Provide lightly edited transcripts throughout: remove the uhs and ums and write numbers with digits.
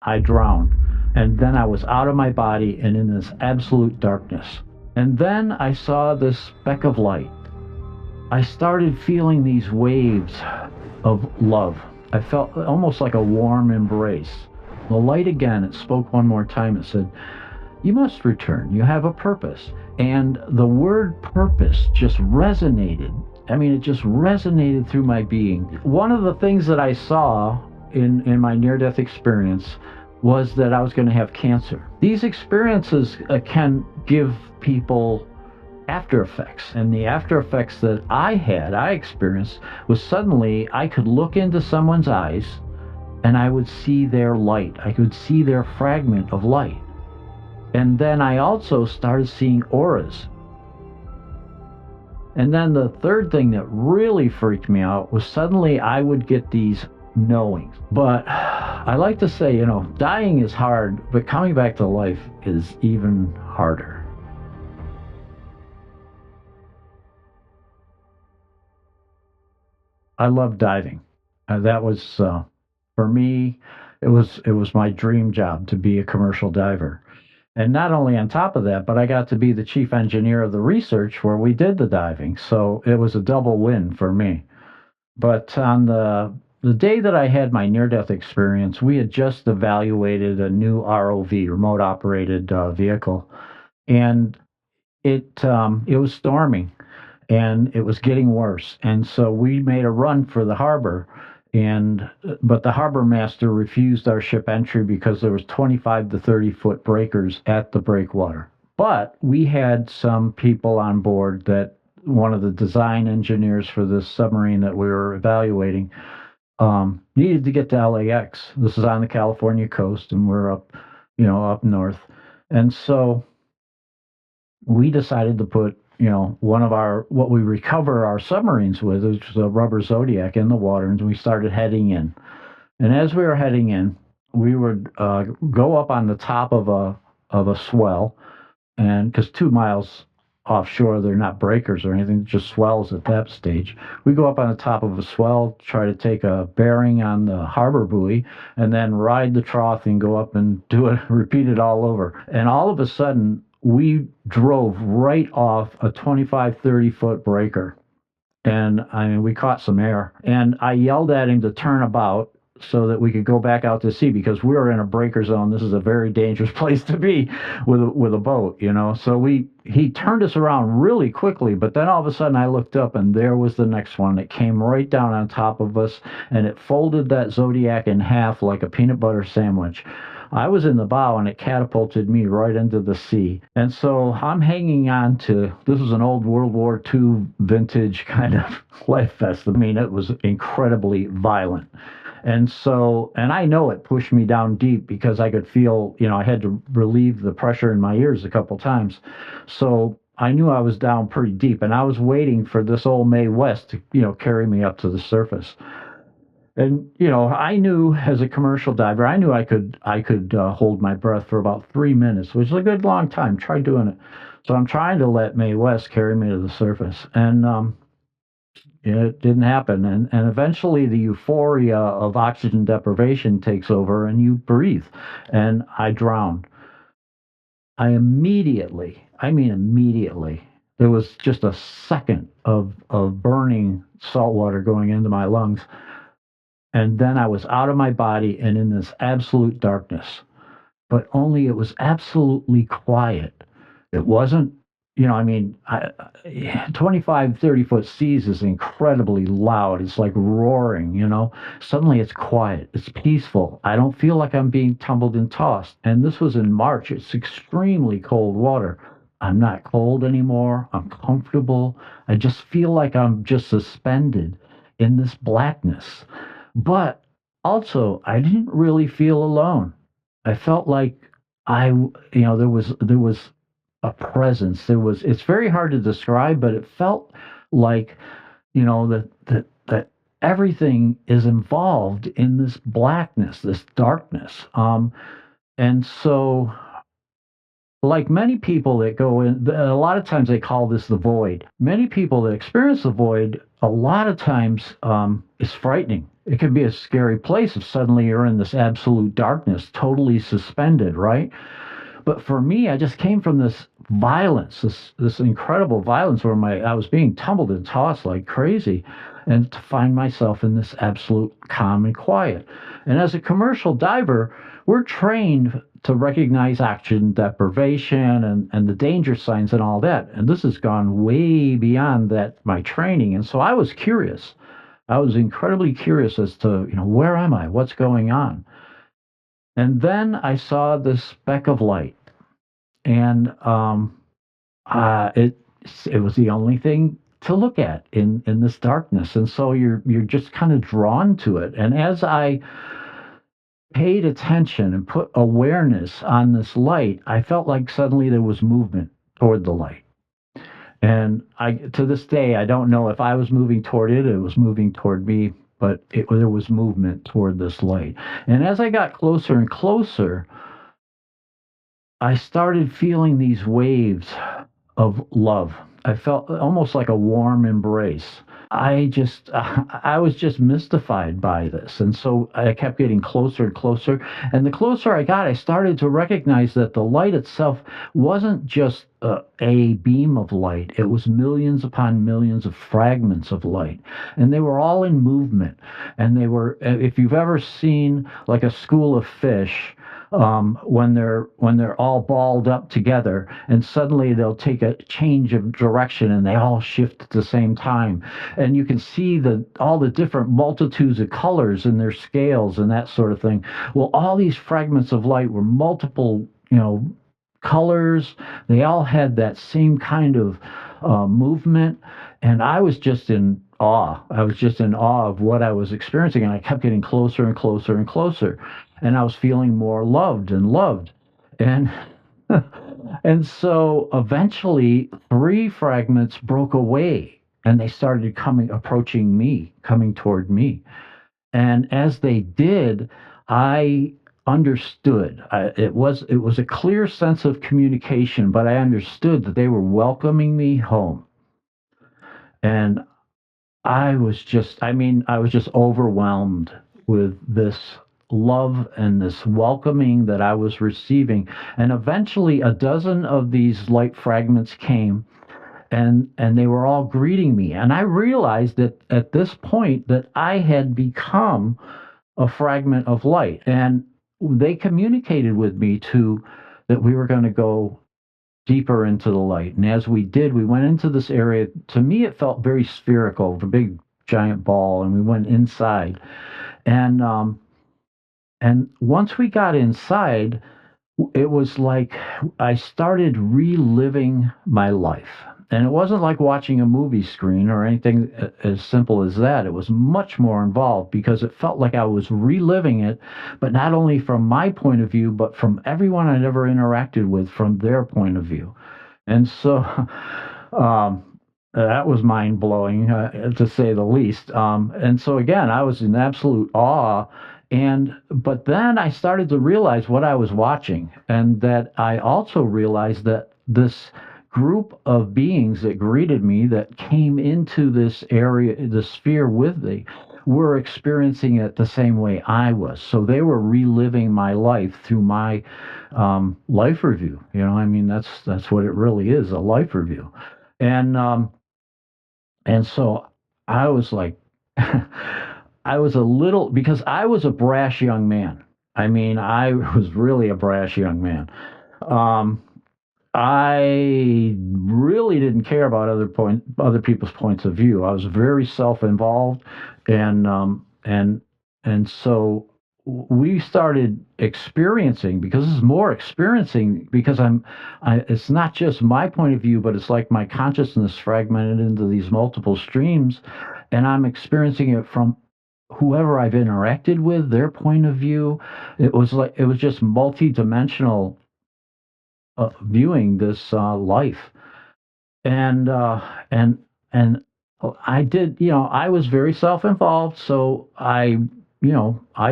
I drowned. And then I was out of my body and in this absolute darkness. And then I saw this speck of light. I started feeling these waves of love. I felt almost like a warm embrace. The light again, it spoke one more time. It said, "You must return. You have a purpose." And the word purpose just resonated. I mean, it just resonated through my being. One of the things that I saw in my near death experience was that I was going to have cancer. These experiences can give people after effects. And the after effects that I experienced, was suddenly I could look into someone's eyes and I would see their light. I could see their fragment of light. And then I also started seeing auras. And then the third thing that really freaked me out was suddenly I would get these knowings. But I like to say, dying is hard, but coming back to life is even harder. I love diving. That was for me. It was my dream job to be a commercial diver. And not only on top of that, but I got to be the chief engineer of the research where we did the diving. So it was a double win for me. But on the day that I had my near-death experience, we had just evaluated a new ROV, remote operated vehicle, and it was storming and it was getting worse. And so we made a run for the harbor, and but the harbor master refused our ship entry because there was 25 to 30-foot breakers at the breakwater. But we had some people on board that one of the design engineers for this submarine that we were evaluating needed to get to LAX. This is on the California coast, and we're up north. And so we decided to put one of our what we recover our submarines with, which is a rubber Zodiac, in the water, and we started heading in. And as we were heading in, we would go up on the top of a swell, and because 2 miles offshore, they're not breakers or anything, just swells at that stage. We go up on the top of a swell, try to take a bearing on the harbor buoy, and then ride the trough and go up and do it, repeat it all over. And all of a sudden, we drove right off a 25, 30-foot breaker. And I mean, we caught some air. And I yelled at him to turn about so that we could go back out to sea because we were in a breaker zone. This is a very dangerous place to be with a boat, So he turned us around really quickly, but then all of a sudden I looked up and there was the next one. It came right down on top of us and it folded that Zodiac in half like a peanut butter sandwich. I was in the bow and it catapulted me right into the sea. And so I'm hanging on to, this was an old World War II vintage kind of life vest. I mean, it was incredibly violent. And I know it pushed me down deep because I could feel, I had to relieve the pressure in my ears a couple times. So I knew I was down pretty deep and I was waiting for this old Mae West to, carry me up to the surface. And I knew as a commercial diver, I knew I could hold my breath for about 3 minutes, which is a good long time. Try doing it. So I'm trying to let Mae West carry me to the surface, and it didn't happen. And eventually, the euphoria of oxygen deprivation takes over, and you breathe. And I drowned. I mean immediately, there was just a second of burning salt water going into my lungs. And then I was out of my body and in this absolute darkness. But only it was absolutely quiet. It wasn't, 25, 30-foot seas is incredibly loud. It's like roaring. Suddenly it's quiet. It's peaceful. I don't feel like I'm being tumbled and tossed. And this was in March. It's extremely cold water. I'm not cold anymore. I'm comfortable. I just feel like I'm just suspended in this blackness. But also, I didn't really feel alone. I felt like there was a presence. It's very hard to describe, but it felt like, that everything is involved in this blackness, this darkness. And so, like many people that go in, a lot of times they call this the void. Many people that experience the void a lot of times is frightening. It can be a scary place if suddenly you're in this absolute darkness, totally suspended, right? But for me, I just came from this violence, this incredible violence where my I was being tumbled and tossed like crazy, and to find myself in this absolute calm and quiet. And as a commercial diver, we're trained to recognize oxygen deprivation and the danger signs and all that. And this has gone way beyond that my training. And so I was curious. I was incredibly curious as to, where am I? What's going on? And then I saw this speck of light, and it was the only thing to look at in this darkness, and so you're just kind of drawn to it. And as I paid attention and put awareness on this light, I felt like suddenly there was movement toward the light. And I, to this day, I don't know if I was moving toward it, it was moving toward me, but there was movement toward this light. And as I got closer and closer, I started feeling these waves of love. I felt almost like a warm embrace. I was just mystified by this. And so I kept getting closer and closer. And the closer I got, I started to recognize that the light itself wasn't just a beam of light, it was millions upon millions of fragments of light. And they were all in movement. And they were, if you've ever seen like a school of fish, when they're all balled up together, and suddenly they'll take a change of direction and they all shift at the same time, and you can see all the different multitudes of colors in their scales and that sort of thing. Well, all these fragments of light were multiple, colors. They all had that same kind of movement, and I was just in awe. I was just in awe of what I was experiencing, and I kept getting closer and closer and closer, and I was feeling more loved and loved, and and so eventually three fragments broke away, and they started approaching me, coming toward me, and as they did, I understood. It was a clear sense of communication, but I understood that they were welcoming me home. And I was just overwhelmed with this love and this welcoming that I was receiving. And eventually, a dozen of these light fragments came, and they were all greeting me. And I realized that at this point that I had become a fragment of light, and they communicated with me too that we were going to go deeper into the light. And as we did, we went into this area. To me, it felt very spherical, a big giant ball, and we went inside. And once we got inside, it was like I started reliving my life. And it wasn't like watching a movie screen or anything as simple as that. It was much more involved because it felt like I was reliving it, but not only from my point of view, but from everyone I'd ever interacted with from their point of view. And so um, that was mind blowing, to say the least. And so again, I was in absolute awe. But then I started to realize what I was watching, and that I also realized that this group of beings that greeted me, that came into this area, the sphere with me, were experiencing it the same way I was. So they were reliving my life through my life review. I mean, that's what it really is, a life review. And um, and so I was like, I was a little, because I was a brash young man. I mean, I was really a brash young man. Um, I really didn't care about other people's points of view. I was very self-involved, and so we started experiencing, because this is more experiencing, because it's not just my point of view, but it's like my consciousness fragmented into these multiple streams, and I'm experiencing it from whoever I've interacted with, their point of view. It was just multi-dimensional, viewing this life, and and I did. I was very self-involved, so I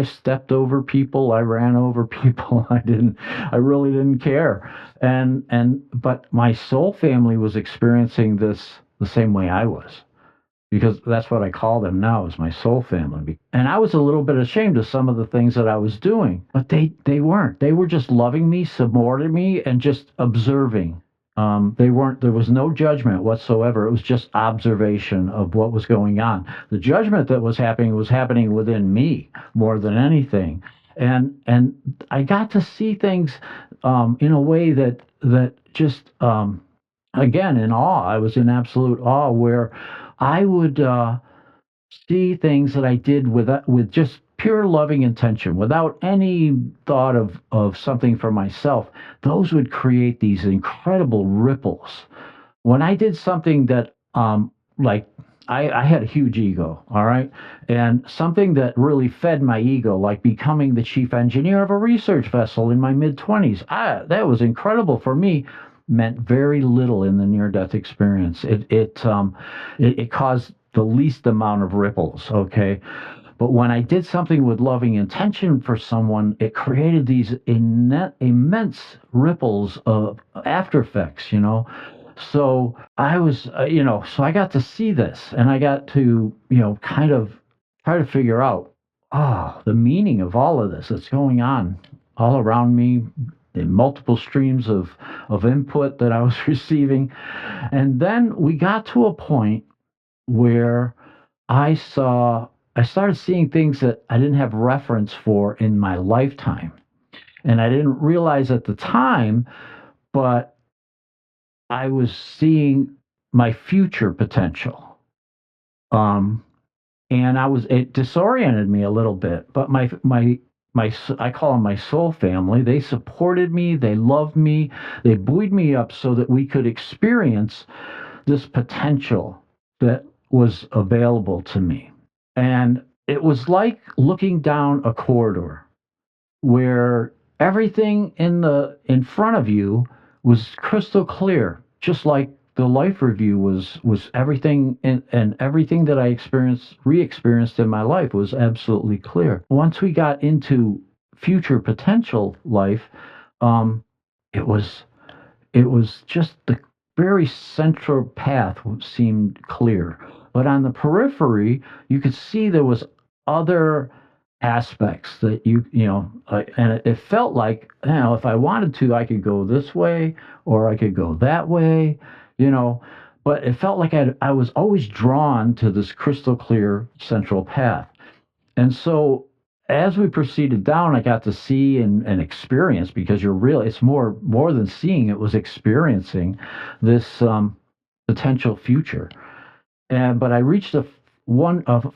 stepped over people, I ran over people. I really didn't care, but my soul family was experiencing this the same way I was. because that's what I call them now, is my soul family. And I was a little bit ashamed of some of the things that I was doing, but they weren't. They were just loving me, supporting me, and just observing. They weren't. There was no judgment whatsoever. It was just observation of what was going on. The judgment that was happening within me more than anything. And I got to see things in a way that just again, in awe. I was in absolute awe, where I would see things that I did with just pure loving intention, without any thought of something for myself. Those would create these incredible ripples. When I did something that, like, I had a huge ego, all right, and something that really fed my ego, like becoming the chief engineer of a research vessel in my mid 20s, that was incredible for me. Meant very little in the near-death experience. It caused the least amount of ripples. Okay, but when I did something with loving intention for someone, it created these immense ripples of after effects, So I was, so I got to see this, and I got to, kind of try to figure out, the meaning of all of this that's going on all around me, the multiple streams of input that I was receiving. And then we got to a point where I saw, I started seeing things that I didn't have reference for in my lifetime. And I didn't realize at the time, but I was seeing my future potential. Um, and it disoriented me a little bit, but I call them my soul family. They supported me, they loved me, they buoyed me up so that we could experience this potential that was available to me. And it was like looking down a corridor where everything in front of you was crystal clear, just like the life review was everything, and everything that I re-experienced in my life was absolutely clear. Once we got into future potential life, um, it was it was just the very central path seemed clear. But on the periphery, you could see there was other aspects that and it felt like, if I wanted to, I could go this way or I could go that way, you know. But it felt like I was always drawn to this crystal clear central path. And so as we proceeded down, I got to see and experience, because it's more than seeing, it was experiencing this potential future. But I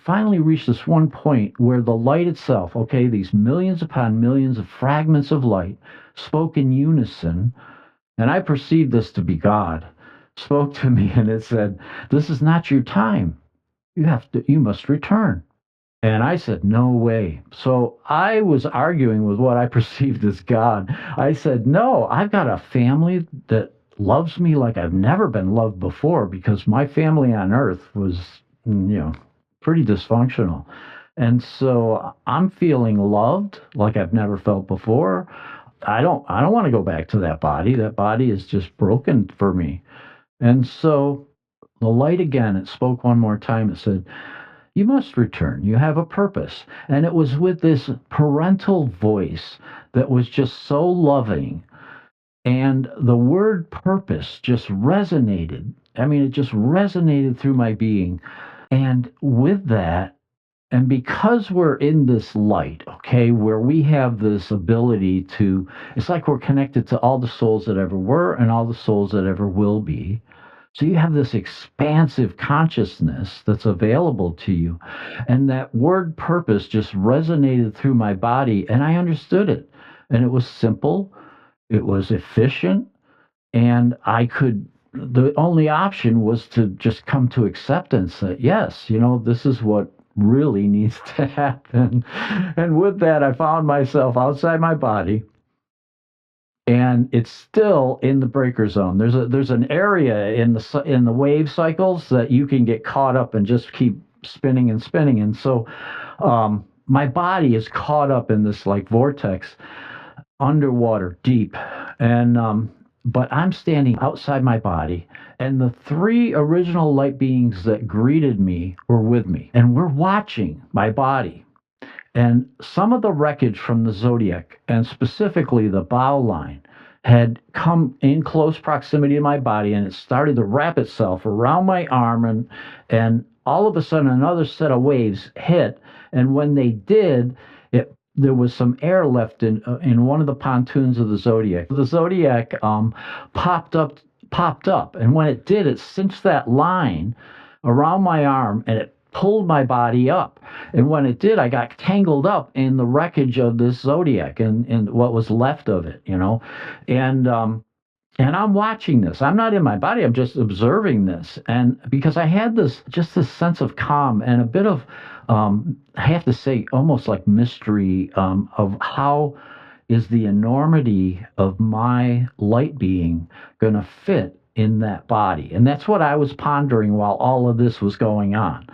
finally reached this one point where the light itself, okay, these millions upon millions of fragments of light spoke in unison, and I perceived this to be God, spoke to me, and it said, "This is not your time. You must return." And I said, "No way." So I was arguing with what I perceived as God. I said, "No, I've got a family that loves me like I've never been loved before, because my family on earth was, pretty dysfunctional. And so I'm feeling loved like I've never felt before. I don't want to go back to that body. That body is just broken for me." And so the light again, it spoke one more time. It said, "You must return. You have a purpose." And it was with this parental voice that was just so loving. And the word purpose just resonated. I mean, it just resonated through my being. And with that, and because we're in this light, okay, where we have this ability to, it's like we're connected to all the souls that ever were and all the souls that ever will be. So you have this expansive consciousness that's available to you. And that word purpose just resonated through my body, and I understood it. And it was simple, it was efficient, and the only option was to just come to acceptance that, yes, this is what really needs to happen. And with that, I found myself outside my body, and it's still in the breaker zone. There's an area in the wave cycles that you can get caught up and just keep spinning and spinning. And so my body is caught up in this like vortex underwater deep. And but I'm standing outside my body, and the three original light beings that greeted me were with me, and we're watching my body. And some of the wreckage from the zodiac, and specifically the bow line, had come in close proximity to my body, and it started to wrap itself around my arm, and all of a sudden another set of waves hit, and when they did, there was some air left in one of the pontoons of the zodiac. The zodiac popped up popped up, and when it did, it cinched that line around my arm, and it pulled my body up. And when it did, I got tangled up in the wreckage of this zodiac and what was left of it, you know. And and I'm watching this. I'm not in my body. I'm just observing this. And because I had this sense of calm and a bit of, I have to say, almost like mystery of how is the enormity of my light being going to fit in that body. And that's what I was pondering while all of this was going on.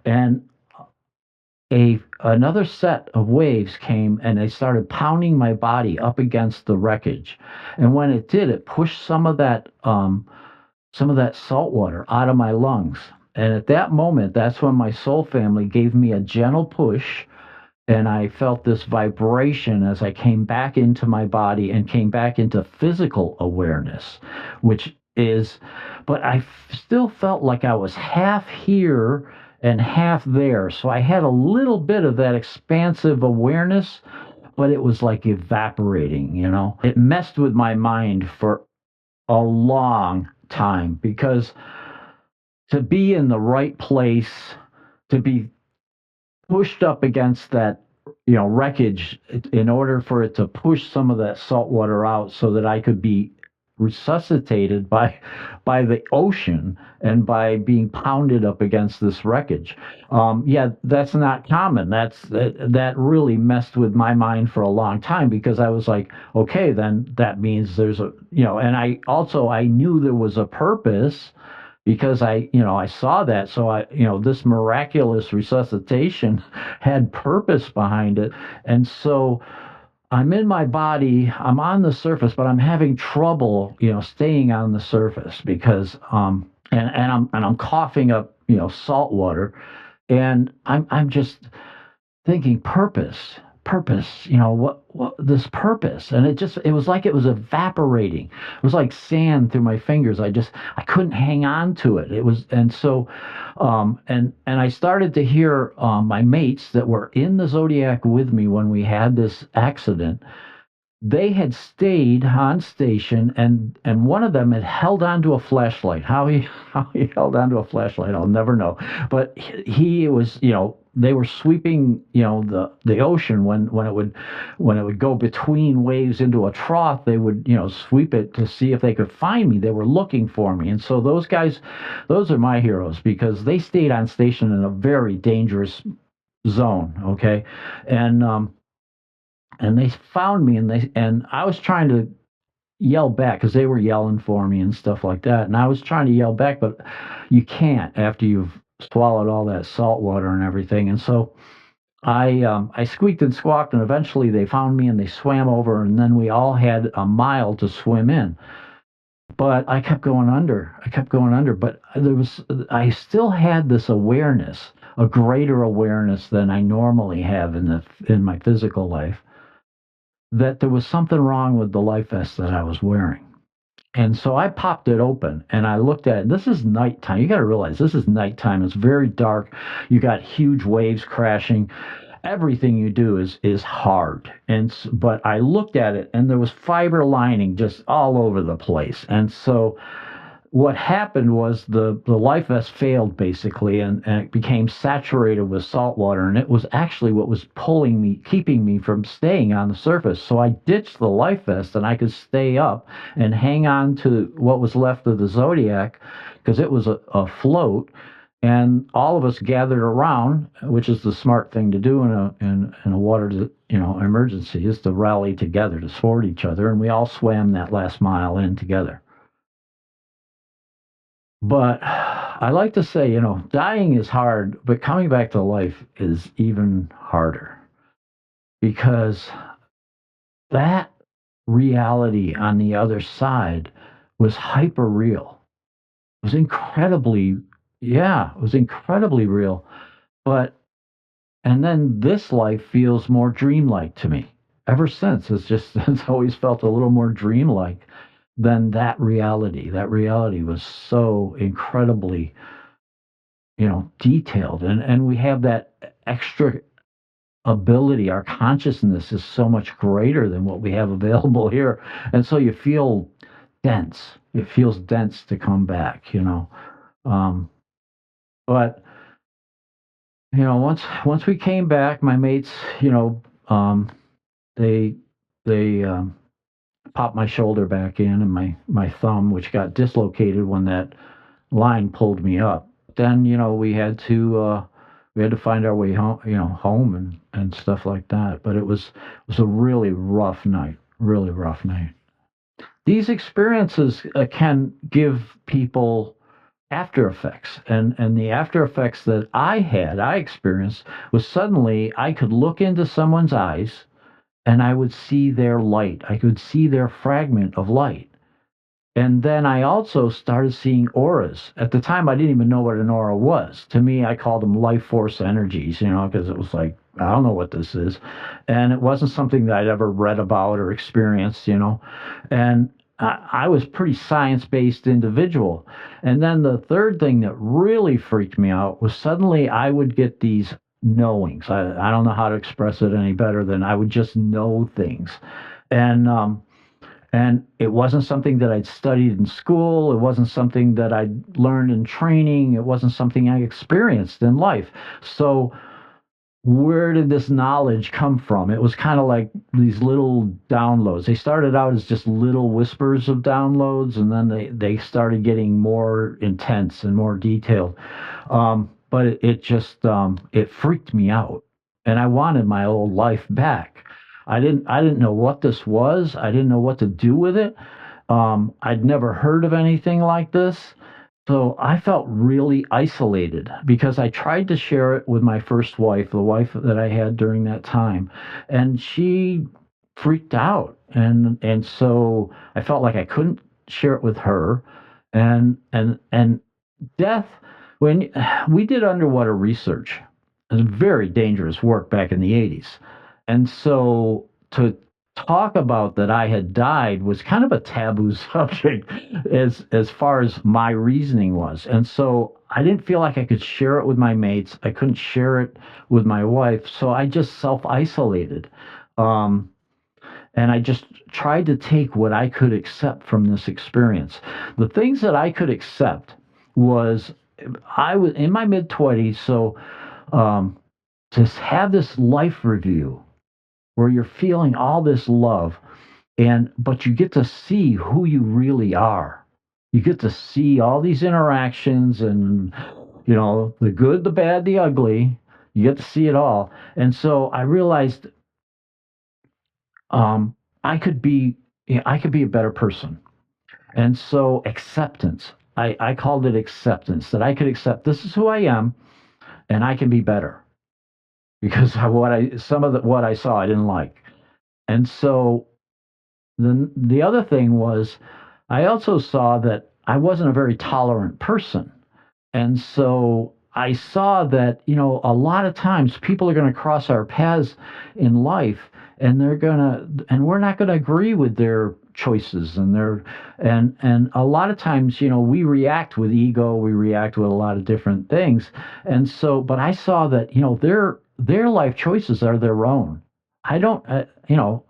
And a another set of waves came and they started pounding my body up against the wreckage. And when it did, it pushed some of that salt water out of my lungs. And at that moment, that's when my soul family gave me a gentle push, and I felt this vibration as I came back into my body and came back into physical awareness, which is, but still felt like I was half here and half there. So I had a little bit of that expansive awareness, but it was like evaporating, you know? It messed with my mind for a long time because to be in the right place, to be pushed up against that wreckage in order for it to push some of that salt water out so that I could be resuscitated by the ocean and by being pounded up against this wreckage. Yeah, that's not common. That really messed with my mind for a long time because I was like, okay, then that means there's and I knew there was a purpose because I saw that. So this miraculous resuscitation had purpose behind it. And so I'm in my body, I'm on the surface, but I'm having trouble, staying on the surface because, and I'm coughing up, salt water, and I'm just thinking purpose, what this purpose. And it was like it was evaporating. It was like sand through my fingers. I couldn't hang on to it. It was, and so, and I started to hear my mates that were in the Zodiac with me when we had this accident. They had stayed on station, and one of them had held onto a flashlight. How he held onto a flashlight, I'll never know. But he was, they were sweeping, the ocean when it would go between waves into a trough. They would, sweep it to see if they could find me. They were looking for me, and so those guys, those are my heroes because they stayed on station in a very dangerous zone. Okay, and they found me, and I was trying to yell back because they were yelling for me and stuff like that, and I was trying to yell back, but you can't after you've swallowed all that salt water and everything. And so I squeaked and squawked, and eventually they found me and they swam over, and then we all had a mile to swim in. But I kept going under. I kept going under, but I still had this awareness, a greater awareness than I normally have in my physical life, that there was something wrong with the life vest that I was wearing. And so I popped it open and I looked at it. This is nighttime. You got to realize this is nighttime. It's very dark. You got huge waves crashing. Everything you do is hard. But I looked at it and there was fiber lining just all over the place. And so what happened was the life vest failed basically, and it became saturated with salt water, and it was actually what was pulling me, keeping me from staying on the surface. So I ditched the life vest and I could stay up and hang on to what was left of the Zodiac because it was a float. And all of us gathered around, which is the smart thing to do in a water emergency, is to rally together to support each other, and we all swam that last mile in together. But I like to say, dying is hard, but coming back to life is even harder because that reality on the other side was hyper real. It was incredibly, yeah, it was incredibly real. But, and then this life feels more dreamlike to me. Ever since, it's just, it's always felt a little more dreamlike than that reality. That reality was so incredibly, detailed. And we have that extra ability. Our consciousness is so much greater than what we have available here. And so you feel dense. It feels dense to come back. Um, but once we came back, my mates, they they popped my shoulder back in and my thumb, which got dislocated when that line pulled me up. Then we had to find our way home, home and stuff like that. But it was a really rough night, really rough night. These experiences can give people after effects, and the after effects that I experienced was suddenly I could look into someone's eyes and I would see their light. I could see their fragment of light. And then I also started seeing auras. At the time, I didn't even know what an aura was. To me, I called them life force energies, because it was like, I don't know what this is. And it wasn't something that I'd ever read about or experienced. And I was pretty science-based individual. And then the third thing that really freaked me out was suddenly I would get these knowings. I don't know how to express it any better than I would just know things. And it wasn't something that I'd studied in school. It wasn't something that I'd learned in training. It wasn't something I experienced in life. So, where did this knowledge come from? It was kind of like these little downloads. They started out as just little whispers of downloads, and then they started getting more intense and more detailed. But it freaked me out, and I wanted my old life back. I didn't know what this was. I didn't know what to do with it. I'd never heard of anything like this. So I felt really isolated because I tried to share it with my first wife, the wife that I had during that time, and she freaked out. And so I felt like I couldn't share it with her. And death, when we did underwater research, it was very dangerous work back in the 80s. And so to talk about that I had died was kind of a taboo subject as far as my reasoning was. And so I didn't feel like I could share it with my mates. I couldn't share it with my wife. So I just self-isolated. Um, and I just tried to take what I could accept from this experience. The things that I could accept was I was in my mid 20s, so um, to have this life review where you're feeling all this love, and but you get to see who you really are. You get to see all these interactions and the good, the bad, the ugly. You get to see it all. And so I realized um, I could be I could be a better person. And so acceptance. I called it acceptance, that I could accept this is who I am and I can be better because of some of what I saw I didn't like. And so the other thing was I also saw that I wasn't a very tolerant person. And so I saw that, a lot of times people are going to cross our paths in life and and we're not going to agree with their choices and a lot of times, we react with ego, we react with a lot of different things. And so, but I saw that, their life choices are their own. I don't,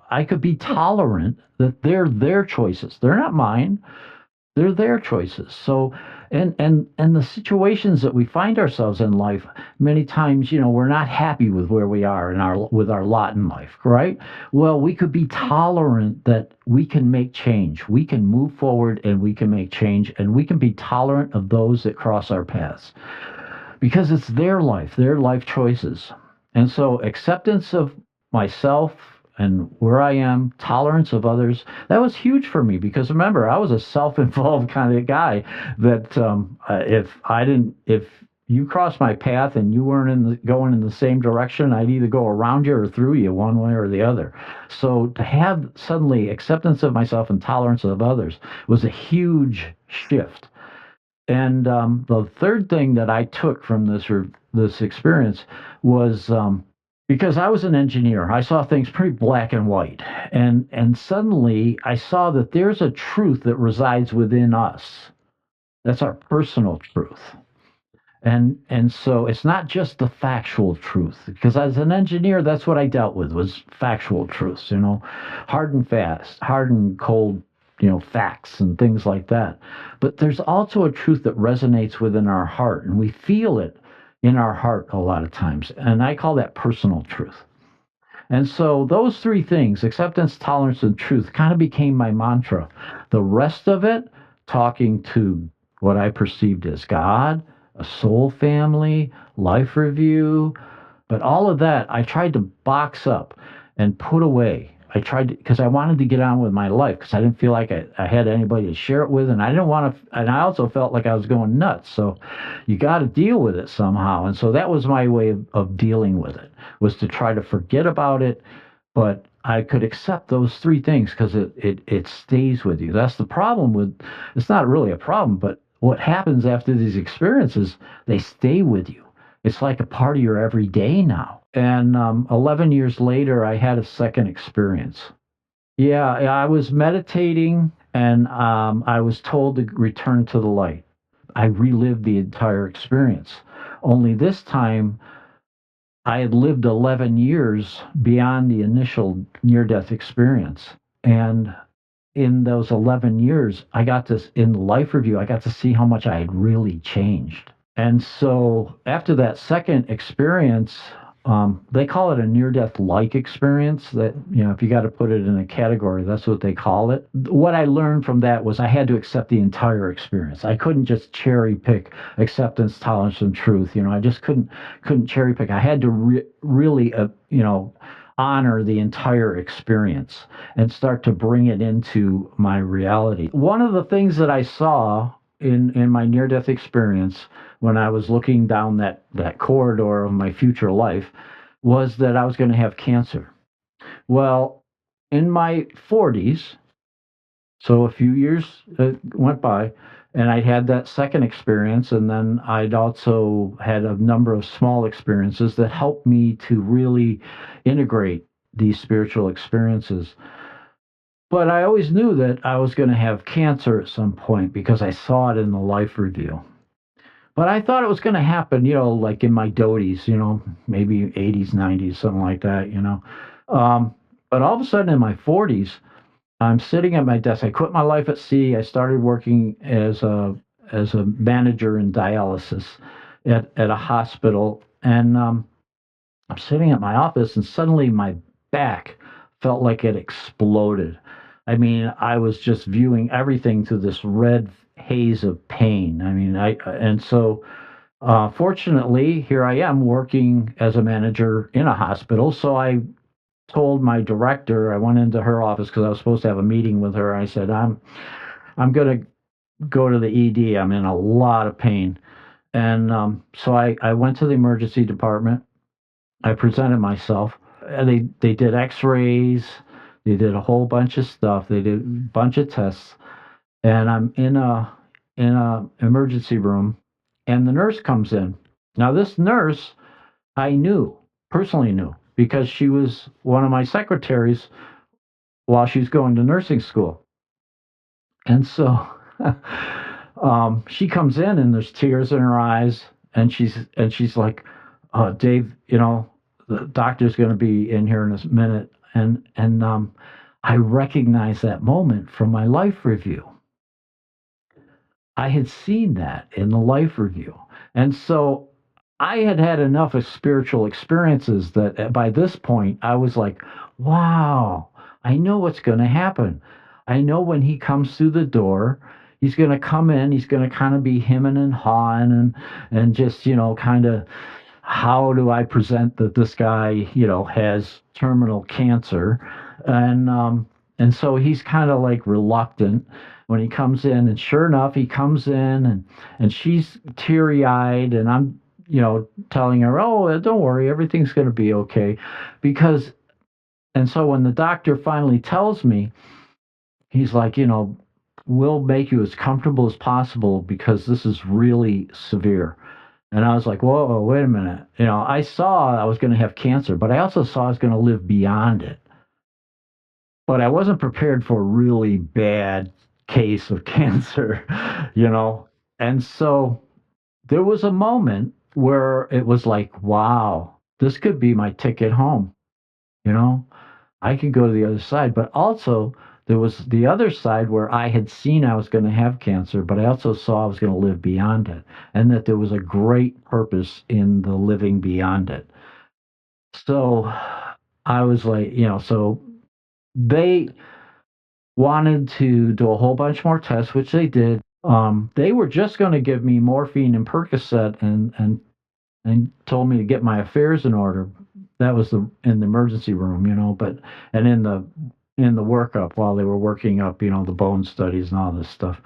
I could be tolerant that they're their choices. They're not mine. They're their choices. So, and the situations that we find ourselves in life, many times, we're not happy with where we are with our lot in life, right? Well, we could be tolerant that we can make change. We can move forward and we can make change, and we can be tolerant of those that cross our paths because it's their life choices. And so acceptance of myself and where I am, tolerance of others, that was huge for me because remember, I was a self-involved kind of guy that if you crossed my path and you weren't going in the same direction, I'd either go around you or through you one way or the other. So to have suddenly acceptance of myself and tolerance of others was a huge shift. And the third thing that I took from this experience was because I was an engineer, I saw things pretty black and white, and suddenly I saw that there's a truth that resides within us. That's our personal truth. And so it's not just the factual truth, because as an engineer, that's what I dealt with was factual truths, hard and fast, hard and cold, facts and things like that. But there's also a truth that resonates within our heart, and we feel it in our heart a lot of times. And I call that personal truth. And so those three things, acceptance, tolerance, and truth, kind of became my mantra. The rest of it, talking to what I perceived as God, a soul family, life review, but all of that I tried to box up and put away. I tried to, because I wanted to get on with my life because I didn't feel like I had anybody to share it with, and I didn't want to, and I also felt like I was going nuts. So you got to deal with it somehow. And so that was my way of dealing with it, was to try to forget about it, but I could accept those three things because it stays with you. That's the problem with, it's not really a problem, but what happens after these experiences, they stay with you. It's like a part of your everyday now. And 11 years later, I had a second experience. Yeah, I was meditating and I was told to return to the light. I relived the entire experience. Only this time, I had lived 11 years beyond the initial near death experience. And in those 11 years, I got to, in the life review, I got to see how much I had really changed. And so after that second experience, they call it a near-death like experience. That, if you got to put it in a category, that's what they call it. What I learned from that was I had to accept the entire experience. I couldn't just cherry pick acceptance, tolerance, and truth. I just couldn't cherry pick. I had to really, honor the entire experience and start to bring it into my reality. One of the things that I saw in my near-death experience when I was looking down that corridor of my future life was that I was going to have cancer. Well, in my 40s, so a few years went by, and I'd had that second experience, and then I'd also had a number of small experiences that helped me to really integrate these spiritual experiences. But I always knew that I was going to have cancer at some point because I saw it in the life review. But I thought it was going to happen, like in my doties, maybe 80s, 90s, something like that, Um, but all of a sudden in my 40s, I'm sitting at my desk. I quit my life at sea. I started working as a manager in dialysis at a hospital, and I'm sitting at my office, and suddenly my back felt like it exploded. I mean, I was just viewing everything through this red haze of pain. I mean, and so fortunately, here I am working as a manager in a hospital. So I told my director, I went into her office because I was supposed to have a meeting with her. I said, I'm going to go to the ED. I'm in a lot of pain. And so I went to the emergency department. I presented myself. They did X-rays. They did a whole bunch of stuff. They did a bunch of tests, and I'm in a emergency room, and the nurse comes in. Now this nurse I personally knew, because she was one of my secretaries while she was going to nursing school, and so she comes in, and there's tears in her eyes, and she's like, Dave, the doctor's going to be in here in a minute, and I recognize that moment from my life review. I had seen that in the life review, and so I had had enough of spiritual experiences that by this point I was like, wow, I know what's going to happen. I know when he comes through the door, he's going to come in, he's going to kind of be hemming and hawing and just, kind of, how do I present that this guy, has terminal cancer? And and so he's kind of like reluctant when he comes in, and sure enough, he comes in, and she's teary eyed, and I'm, telling her, oh, don't worry, everything's going to be okay, because, and so when the doctor finally tells me, he's like, we'll make you as comfortable as possible because this is really severe. And I was like, whoa, wait a minute. I saw I was going to have cancer, but I also saw I was going to live beyond it. But I wasn't prepared for a really bad case of cancer, you know? And so there was a moment where it was like, wow, this could be my ticket home, you know? I could go to the other side. But also, there was the other side where I had seen I was going to have cancer, but I also saw I was going to live beyond it, and that there was a great purpose in the living beyond it. So I was like, so they wanted to do a whole bunch more tests, which they did. They were just going to give me morphine and Percocet and told me to get my affairs in order. That was in the emergency room, but and in the workup while they were working up, the bone studies and all this stuff.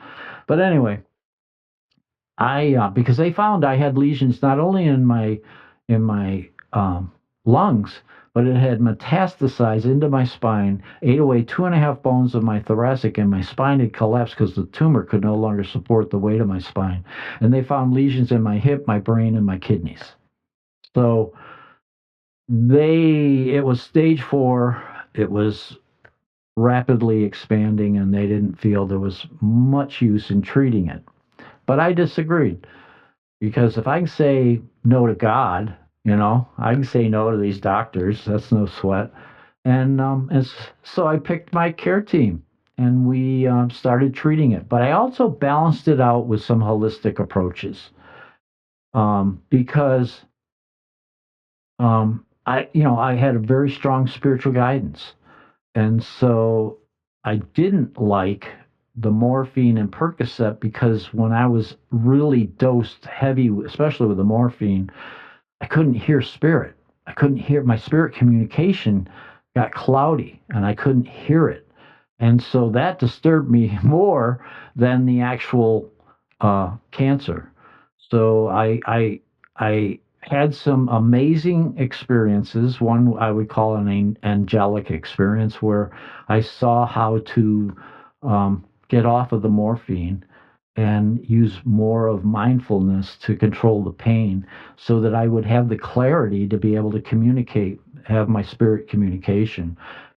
But anyway, I because they found I had lesions not only in my lungs, but it had metastasized into my spine, ate away 2.5 bones of my thoracic, and my spine had collapsed because the tumor could no longer support the weight of my spine. And they found lesions in my hip, my brain, and my kidneys. So it was stage 4. It was rapidly expanding, and they didn't feel there was much use in treating it. But I disagreed. Because if I can say no to God, I can say no to these doctors. That's no sweat. And so I picked my care team, and we started treating it. But I also balanced it out with some holistic approaches, because I had a very strong spiritual guidance, and so I didn't like the morphine and Percocet because when I was really dosed heavy, especially with the morphine, I couldn't hear spirit. I couldn't hear my spirit communication got cloudy and I couldn't hear it. And so that disturbed me more than the actual cancer. So I had some amazing experiences. One I would call an angelic experience where I saw how to get off of the morphine and use more of mindfulness to control the pain so that I would have the clarity to be able to communicate, have my spirit communication.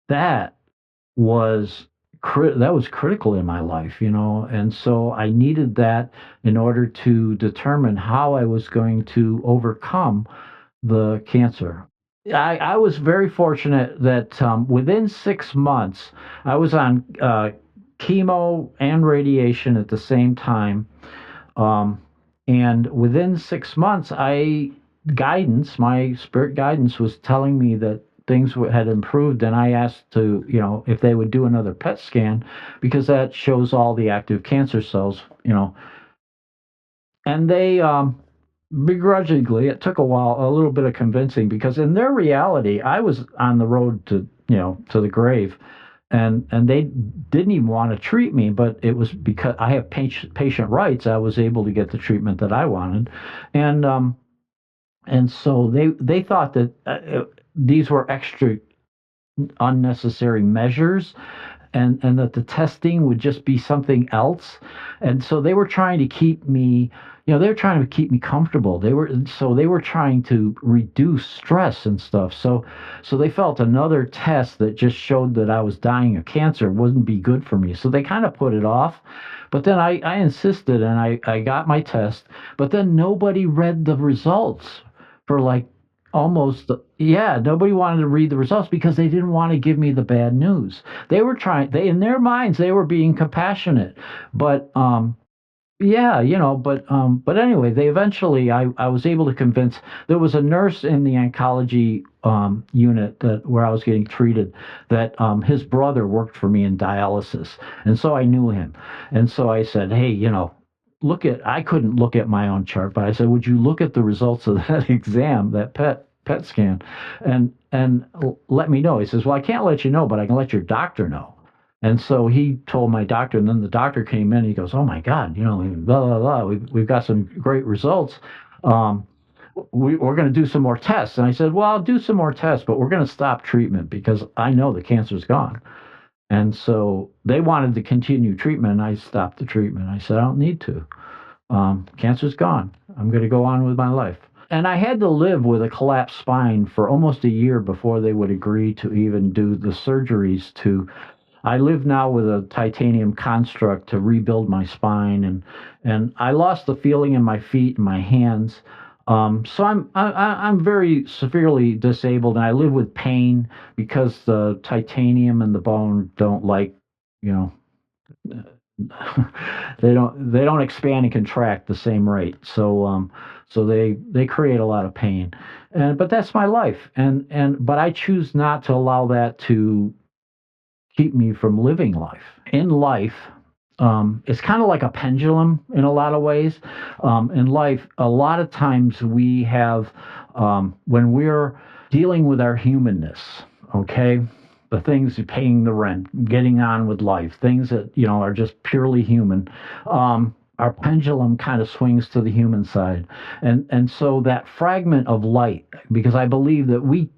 That was that was critical in my life, and so I needed that in order to determine how I was going to overcome the cancer. I was very fortunate that within 6 months, I was on chemo and radiation at the same time. Um, and within 6 months, my spirit guidance was telling me that things had improved. And I asked if they would do another PET scan because that shows all the active cancer cells, and they, begrudgingly, it took a little bit of convincing because in their reality, I was on the road to the grave, and they didn't even want to treat me, but it was because I have patient rights. I was able to get the treatment that I wanted, and so they thought that these were extra unnecessary measures, and that the testing would just be something else. And so they were trying to keep me, they were trying to keep me comfortable. They were trying to reduce stress and stuff. So they felt another test that just showed that I was dying of cancer wouldn't be good for me. So they kind of put it off. But then I insisted, and I got my test, but then nobody read the results for like almost, yeah, nobody wanted to read the results because they didn't want to give me the bad news. They in their minds they were being compassionate, but yeah, but anyway, they eventually I was able to convince. There was a nurse in the oncology unit where I was getting treated that his brother worked for me in dialysis, and so I knew him. And so I said, hey, I couldn't look at my own chart, but I said, would you look at the results of that exam, that PET scan, and let me know. He says, well, I can't let you know, but I can let your doctor know. And so he told my doctor, and then the doctor came in. He goes, "Oh my God, blah blah blah. We've got some great results. Um, we're going to do some more tests." And I said, "Well, I'll do some more tests, but we're going to stop treatment because I know the cancer's gone." And so they wanted to continue treatment, and I stopped the treatment. I said, "I don't need to. Cancer's gone. I'm going to go on with my life." And I had to live with a collapsed spine for almost a year before they would agree to even do the surgeries to. I live now with a titanium construct to rebuild my spine, and I lost the feeling in my feet and my hands. So I'm very severely disabled, and I live with pain because the titanium and the bone don't like, you know, they don't expand and contract the same rate. So they create a lot of pain, and but that's my life, and but I choose not to allow that to keep me from living life. In life, it's kind of like a pendulum in a lot of ways. In life, a lot of times we have, when we're dealing with our humanness, okay, the things paying the rent, getting on with life, things that, are just purely human. Our pendulum kind of swings to the human side. And so that fragment of light, because I believe that we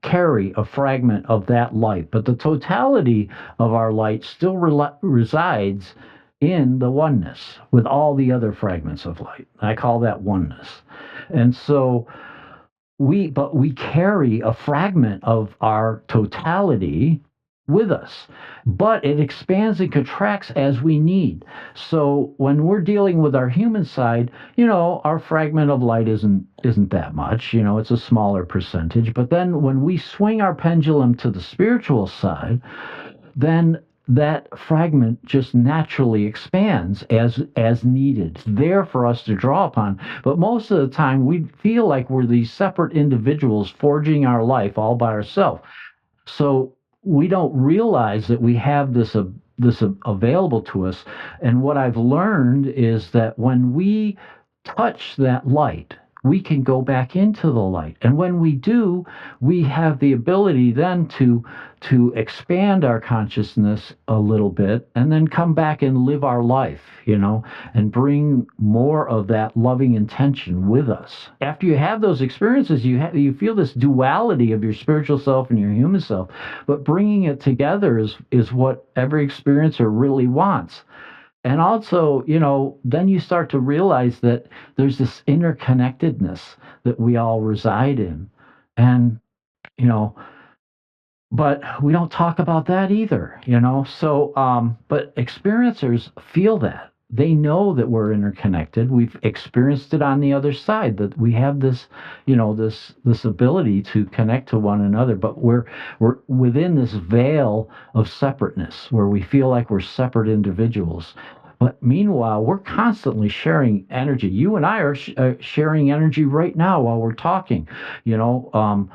carry a fragment of that light, but the totality of our light still resides in the oneness with all the other fragments of light. I call that oneness. And so we carry a fragment of our totality with us, but it expands and contracts as we need. So when we're dealing with our human side, our fragment of light isn't that much. It's a smaller percentage. But then when we swing our pendulum to the spiritual side, then that fragment just naturally expands as needed. It's there for us to draw upon. But most of the time we feel like we're these separate individuals forging our life all by ourselves. So we don't realize that we have this available to us. And what I've learned is that when we touch that light, we can go back into the light. And when we do, we have the ability then to expand our consciousness a little bit and then come back and live our life, and bring more of that loving intention with us. After you have those experiences, you feel this duality of your spiritual self and your human self, but bringing it together is what every experiencer really wants. And also, then you start to realize that there's this interconnectedness that we all reside in. And, you know, but we don't talk about that either. So, but experiencers feel that. They know that we're interconnected. We've experienced it on the other side, that we have this ability to connect to one another, but we're within this veil of separateness where we feel like we're separate individuals. But meanwhile, we're constantly sharing energy. You and I are sharing energy right now while we're talking. You know,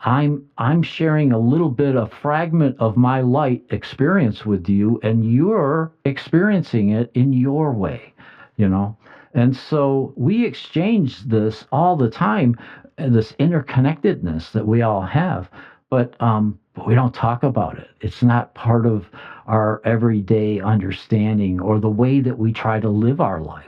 I'm sharing a little bit, a fragment of my light experience with you, and you're experiencing it in your way. You know, and so we exchange this all the time, this interconnectedness that we all have. But we don't talk about it. It's not part of our everyday understanding or the way that we try to live our life.